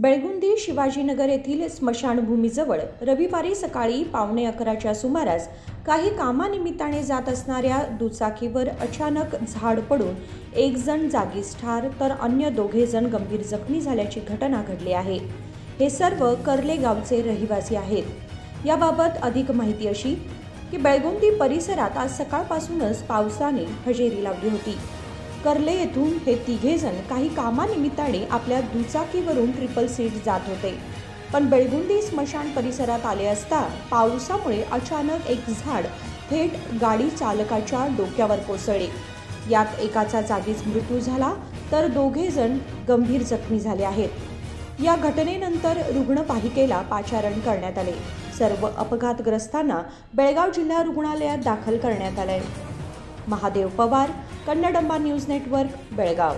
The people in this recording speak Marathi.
बेळगुंदी शिवाजीनगर येथील स्मशानभूमीजवळ रविवारी सकाळी 11:15च्या सुमारास काही कामानिमित्ताने जात असणाऱ्या दुचाकीवर अचानक झाड पडून एक जण जागीच ठार तर अन्य दोघे जण गंभीर जखमी झाल्याची घटना घडली आहे। हे सर्व कर्ले गावचे रहिवासी आहेत। याबाबत अधिक माहिती अशी की बेळगुंदी परिसरात आज सकाळपासूनच पावसाने हजेरी लावली होती। कर्ले येथून हे तिघे जण काही कामानिमित्ताने आपल्या दुचाकीवरून ट्रिपल सीट जात होते, पण बेळगुंदी स्मशान परिसरात आले असता पावसामुळे अचानक एक झाड थेट गाडी चालकाच्या डोक्यावर कोसळले। यात एकाचा जागीच मृत्यू झाला तर दोघे जण गंभीर जखमी झाले आहेत। या घटनेनंतर रुग्णवाहिकेला पाचारण करण्यात आले। सर्व अपघातग्रस्तांना बेळगाव जिल्हा रुग्णालयात दाखल करण्यात आले। Mahadev Pawar, Kannadamba news network, Belgaum.